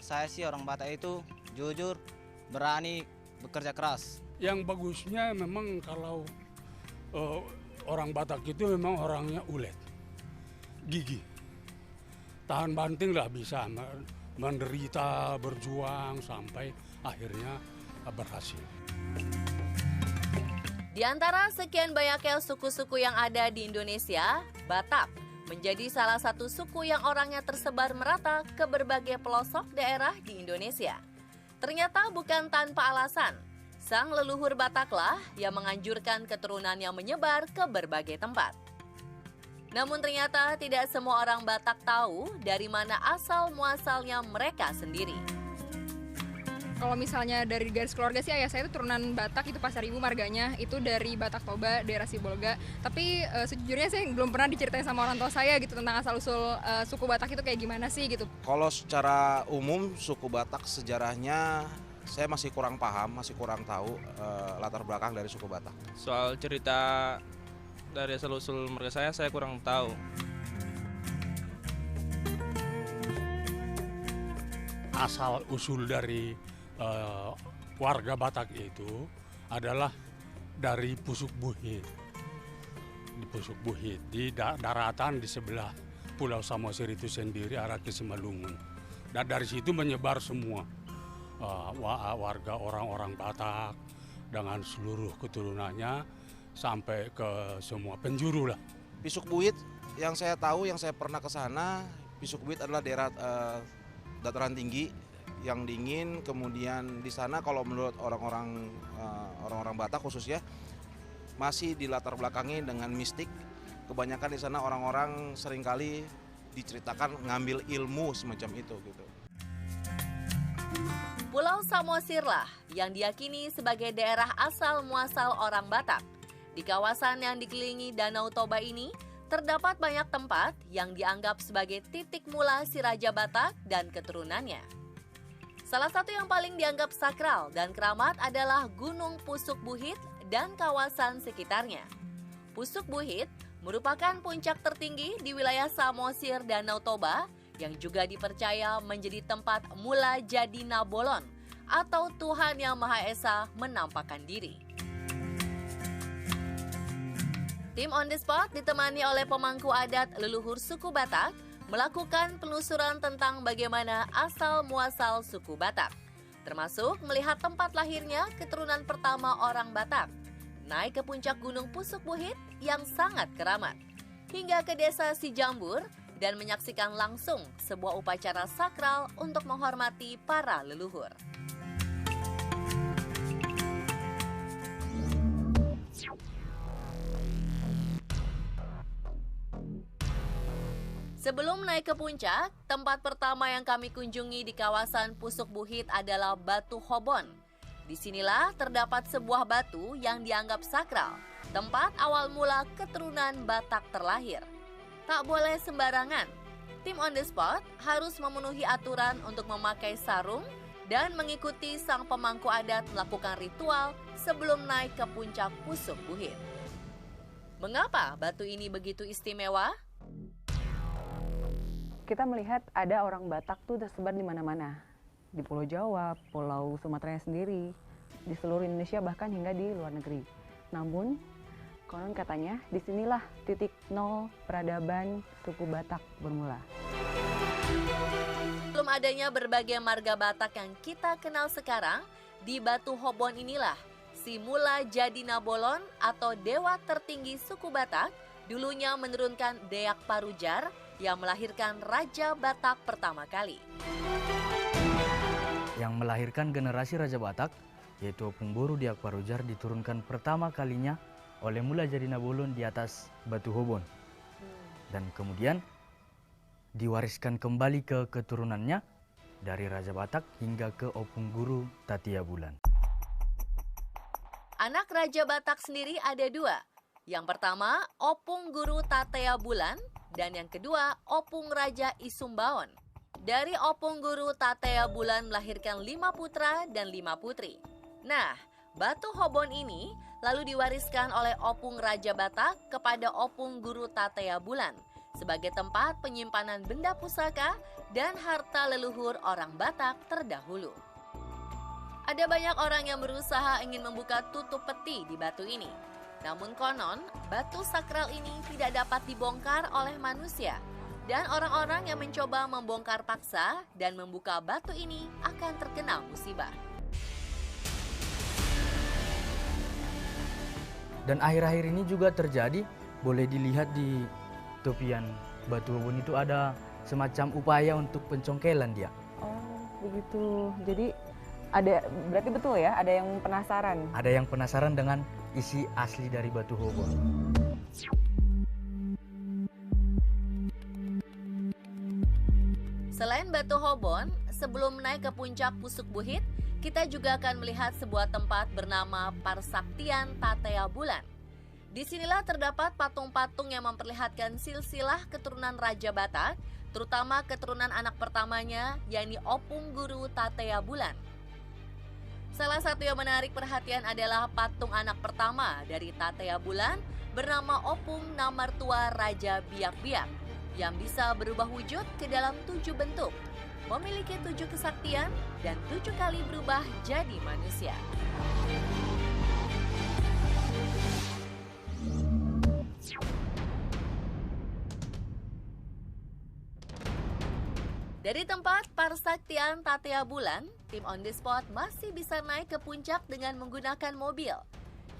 saya sih orang Batak itu jujur, berani, bekerja keras. Yang bagusnya memang kalau orang Batak itu memang orangnya ulet, gigih, tahan banting lah, bisa menderita, berjuang sampai akhirnya berhasil. Di antara sekian banyaknya suku-suku yang ada di Indonesia, Batak menjadi salah satu suku yang orangnya tersebar merata ke berbagai pelosok daerah di Indonesia. Ternyata bukan tanpa alasan, sang leluhur Bataklah yang menganjurkan keturunannya menyebar ke berbagai tempat. Namun ternyata tidak semua orang Batak tahu dari mana asal muasalnya mereka sendiri. Kalau misalnya dari garis keluarga sih ayah saya itu turunan Batak, itu Pasar Ibu marganya, itu dari Batak Toba, daerah Sibolga. Tapi sejujurnya saya belum pernah diceritain sama orang tua saya gitu tentang asal-usul suku Batak itu kayak gimana sih gitu. Kalau secara umum suku Batak sejarahnya saya masih kurang paham, masih kurang tahu latar belakang dari suku Batak. Soal cerita dari asal-usul mereka saya kurang tahu. Asal-usul dari warga Batak itu adalah dari Pusuk Buhit. Di Pusuk Buhit, di daratan di sebelah Pulau Samosir itu sendiri arah ke Simalungun. Dan dari situ menyebar semua warga orang-orang Batak dengan seluruh keturunannya sampai ke semua penjuru lah. Pisuk Buhit yang saya tahu, yang saya pernah ke sana, Pisuk Buhit adalah daerah dataran tinggi yang dingin. Kemudian di sana kalau menurut orang-orang Batak khususnya masih dilatar belakangi dengan mistik. Kebanyakan di sana orang-orang seringkali diceritakan ngambil ilmu semacam itu gitu. Pulau Samosirlah yang diyakini sebagai daerah asal muasal orang Batak. Di kawasan yang dikelilingi Danau Toba ini terdapat banyak tempat yang dianggap sebagai titik mula si Raja Batak dan keturunannya. Salah satu yang paling dianggap sakral dan keramat adalah Gunung Pusuk Buhit dan kawasan sekitarnya. Pusuk Buhit merupakan puncak tertinggi di wilayah Samosir Danau Toba yang juga dipercaya menjadi tempat mula jadi Nabolon atau Tuhan Yang Maha Esa menampakkan diri. Tim On The Spot ditemani oleh pemangku adat leluhur suku Batak melakukan penelusuran tentang bagaimana asal-muasal suku Batak, termasuk melihat tempat lahirnya keturunan pertama orang Batak, naik ke puncak Gunung Pusuk Buhit yang sangat keramat, hingga ke desa Sijambur dan menyaksikan langsung sebuah upacara sakral untuk menghormati para leluhur. Sebelum naik ke puncak, tempat pertama yang kami kunjungi di kawasan Pusuk Buhit adalah Batu Hobon. Disinilah terdapat sebuah batu yang dianggap sakral, tempat awal mula keturunan Batak terlahir. Tak boleh sembarangan, tim On The Spot harus memenuhi aturan untuk memakai sarung dan mengikuti sang pemangku adat melakukan ritual sebelum naik ke puncak Pusuk Buhit. Mengapa batu ini begitu istimewa? Kita melihat ada orang Batak tuh tersebar di mana-mana. Di Pulau Jawa, Pulau Sumatera sendiri, di seluruh Indonesia bahkan hingga di luar negeri. Namun, konon katanya disinilah titik nol peradaban suku Batak bermula. Belum adanya berbagai marga Batak yang kita kenal sekarang, di Batu Hobon inilah si mula jadi Nabolon atau dewa tertinggi suku Batak dulunya menurunkan Deak Parujar yang melahirkan Raja Batak pertama kali. Yang melahirkan generasi Raja Batak, yaitu Opung Boru Deak Parujar, diturunkan pertama kalinya oleh Mula Jadi Nabolon di atas Batu Hobon. Dan kemudian diwariskan kembali ke keturunannya dari Raja Batak hingga ke Opung Guru Tatia Bulan. Anak Raja Batak sendiri ada dua. Yang pertama, Opung Guru Tatea Bulan, dan yang kedua, Opung Raja Isumbaon. Dari Opung Guru Tatea Bulan melahirkan 5 putra dan 5 putri. Nah, Batu Hobon ini lalu diwariskan oleh Opung Raja Batak kepada Opung Guru Tatea Bulan, sebagai tempat penyimpanan benda pusaka dan harta leluhur orang Batak terdahulu. Ada banyak orang yang berusaha ingin membuka tutup peti di batu ini. Namun konon, batu sakral ini tidak dapat dibongkar oleh manusia. Dan orang-orang yang mencoba membongkar paksa dan membuka batu ini akan terkena musibah. Dan akhir-akhir ini juga terjadi, boleh dilihat di tepian Batu Hobon itu ada semacam upaya untuk pencongkelan dia. Oh, begitu. Jadi berarti betul ya, ada yang penasaran. Ada yang penasaran dengan isi asli dari Batu Hobon. Selain Batu Hobon, sebelum naik ke puncak Pusuk Buhit, kita juga akan melihat sebuah tempat bernama Parsaktian Tatea Bulan. Disinilah terdapat patung-patung yang memperlihatkan silsilah keturunan Raja Batak, terutama keturunan anak pertamanya, yakni Opung Guru Tatea Bulan. Salah satu yang menarik perhatian adalah patung anak pertama dari Tatea Bulan bernama Opung Namartua Raja Biak-Biak yang bisa berubah wujud ke dalam 7 bentuk, memiliki 7 kesaktian dan 7 kali berubah jadi manusia. Dari tempat Parsaktian Tatea Bulan, tim On The Spot masih bisa naik ke puncak dengan menggunakan mobil.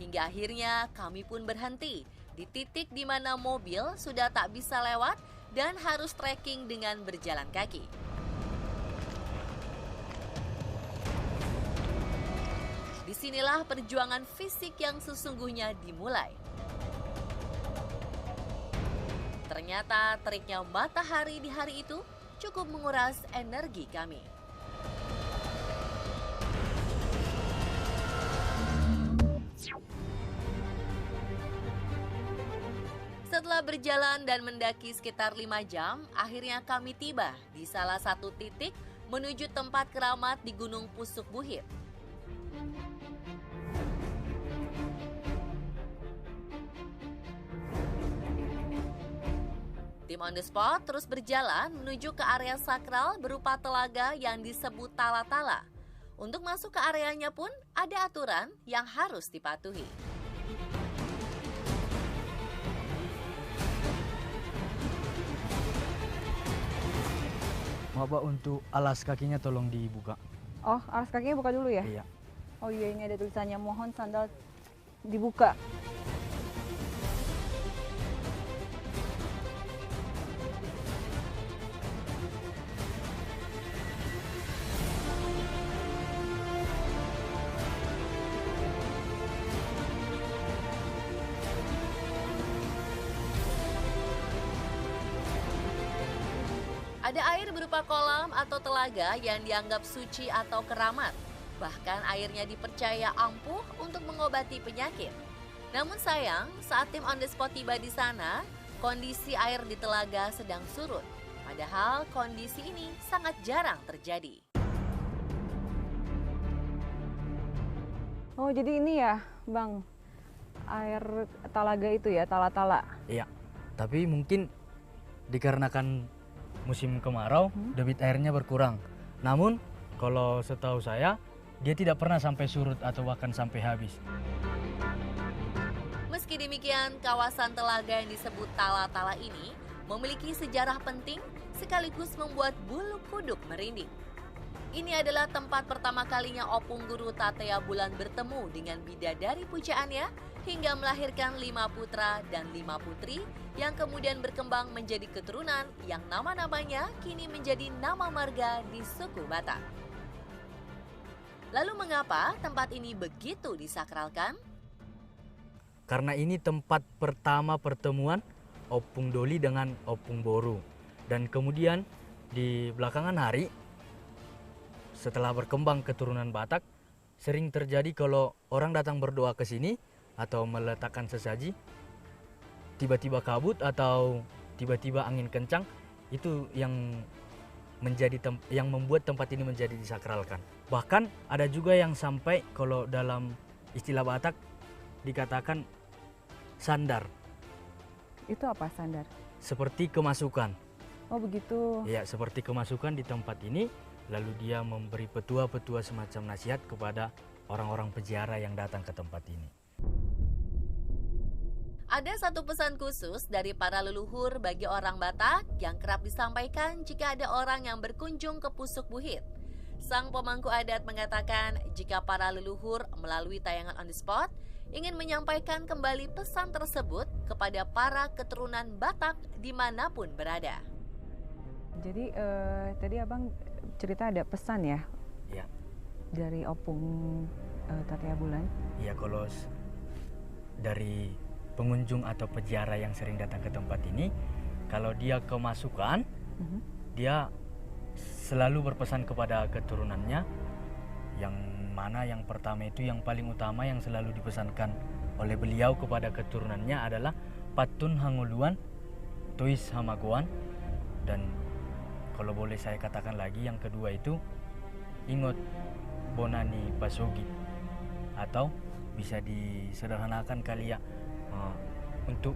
Hingga akhirnya kami pun berhenti di titik di mana mobil sudah tak bisa lewat dan harus trekking dengan berjalan kaki. Disinilah perjuangan fisik yang sesungguhnya dimulai. Ternyata teriknya matahari di hari itu cukup menguras energi kami. Setelah berjalan dan mendaki sekitar 5 jam, akhirnya kami tiba di salah satu titik menuju tempat keramat di Gunung Pusuk Buhit. Tim On The Spot terus berjalan menuju ke area sakral berupa telaga yang disebut Tala-Tala. Untuk masuk ke areanya pun ada aturan yang harus dipatuhi. Maaf Pak, untuk alas kakinya tolong dibuka. Oh, alas kakinya buka dulu ya? Iya. Oh iya, ini ada tulisannya mohon sandal dibuka. Ada air berupa kolam atau telaga yang dianggap suci atau keramat. Bahkan airnya dipercaya ampuh untuk mengobati penyakit. Namun sayang, saat tim On The Spot tiba di sana, kondisi air di telaga sedang surut. Padahal kondisi ini sangat jarang terjadi. Oh, jadi ini ya, Bang, air talaga itu ya, tala-tala. Iya, tapi mungkin dikarenakan musim kemarau, debit airnya berkurang. Namun, kalau setahu saya, dia tidak pernah sampai surut atau bahkan sampai habis. Meski demikian, kawasan telaga yang disebut Tala-Tala ini memiliki sejarah penting sekaligus membuat bulu kuduk merinding. Ini adalah tempat pertama kalinya Opung Guru Tatea Bulan bertemu dengan bidadari pujaannya hingga melahirkan 5 putra dan 5 putri yang kemudian berkembang menjadi keturunan yang nama-namanya kini menjadi nama marga di suku Batak. Lalu mengapa tempat ini begitu disakralkan? Karena ini tempat pertama pertemuan Opung Doli dengan Opung Boru. Dan kemudian di belakangan hari, setelah berkembang keturunan Batak, sering terjadi kalau orang datang berdoa ke sini atau meletakkan sesaji, tiba-tiba kabut atau tiba-tiba angin kencang, itu yang membuat tempat ini menjadi disakralkan. Bahkan ada juga yang sampai kalau dalam istilah Batak dikatakan sandar. Itu apa sandar? seperti kemasukan. Oh begitu. Ya, seperti kemasukan di tempat ini, lalu dia memberi petua-petua semacam nasihat kepada orang-orang peziarah yang datang ke tempat ini. Ada satu pesan khusus dari para leluhur bagi orang Batak yang kerap disampaikan jika ada orang yang berkunjung ke Pusuk Buhit. Sang pemangku adat mengatakan jika para leluhur melalui tayangan On The Spot ingin menyampaikan kembali pesan tersebut kepada para keturunan Batak dimanapun berada. Jadi tadi abang cerita ada pesan ya? Ya. Dari Opung Tatea Bulan. Ya, kalau dari pengunjung atau peziarah yang sering datang ke tempat ini, kalau dia kemasukan, dia selalu berpesan kepada keturunannya, yang mana yang pertama itu yang paling utama yang selalu dipesankan oleh beliau kepada keturunannya adalah Patun Hanguluan, Tuis Hamagoan, dan kalau boleh saya katakan lagi yang kedua itu Ingot Bonani Pasogi, atau bisa disederhanakan kali ya, untuk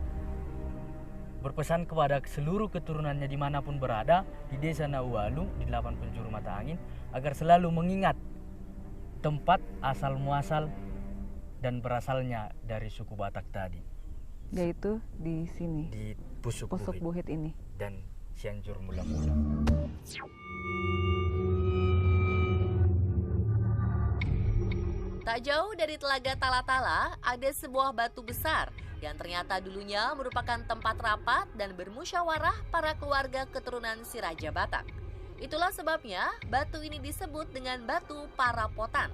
berpesan kepada seluruh keturunannya dimanapun berada di desa Naualu di 8 penjuru mata angin agar selalu mengingat tempat asal muasal dan berasalnya dari suku Batak tadi, Yaitu di sini, di Pusuk Buhit ini. dan Cianjur Mula-Mula. Tak jauh dari Telaga Tala-Tala ada sebuah batu besar yang ternyata dulunya merupakan tempat rapat dan bermusyawarah para keluarga keturunan si Raja Batak. Itulah sebabnya batu ini disebut dengan batu Parapotan.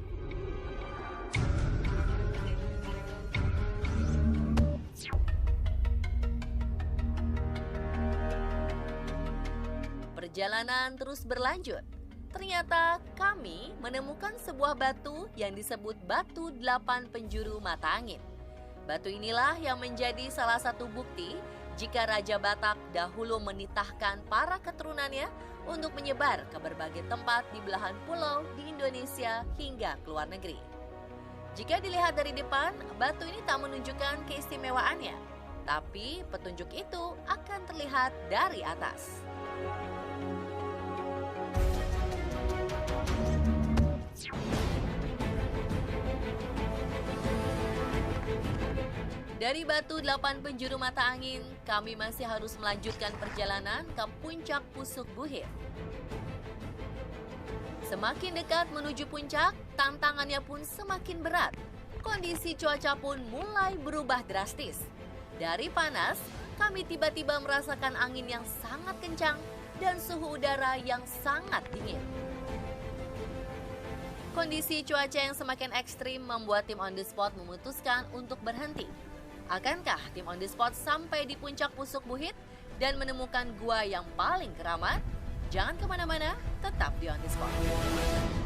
Perjalanan terus berlanjut. Ternyata kami menemukan sebuah batu yang disebut batu 8 penjuru mata angin. Batu inilah yang menjadi salah satu bukti jika Raja Batak dahulu menitahkan para keturunannya untuk menyebar ke berbagai tempat di belahan pulau di Indonesia hingga ke luar negeri. Jika dilihat dari depan, batu ini tak menunjukkan keistimewaannya, tapi petunjuk itu akan terlihat dari atas. Dari batu 8 penjuru mata angin, kami masih harus melanjutkan perjalanan ke puncak Pusuk Buhit. Semakin dekat menuju puncak, tantangannya pun semakin berat. Kondisi cuaca pun mulai berubah drastis. Dari panas, kami tiba-tiba merasakan angin yang sangat kencang dan suhu udara yang sangat dingin. Kondisi cuaca yang semakin ekstrim membuat tim On The Spot memutuskan untuk berhenti. Akankah tim On The Spot sampai di puncak Pusuk Buhit dan menemukan gua yang paling keramat? Jangan kemana-mana, tetap di On The Spot.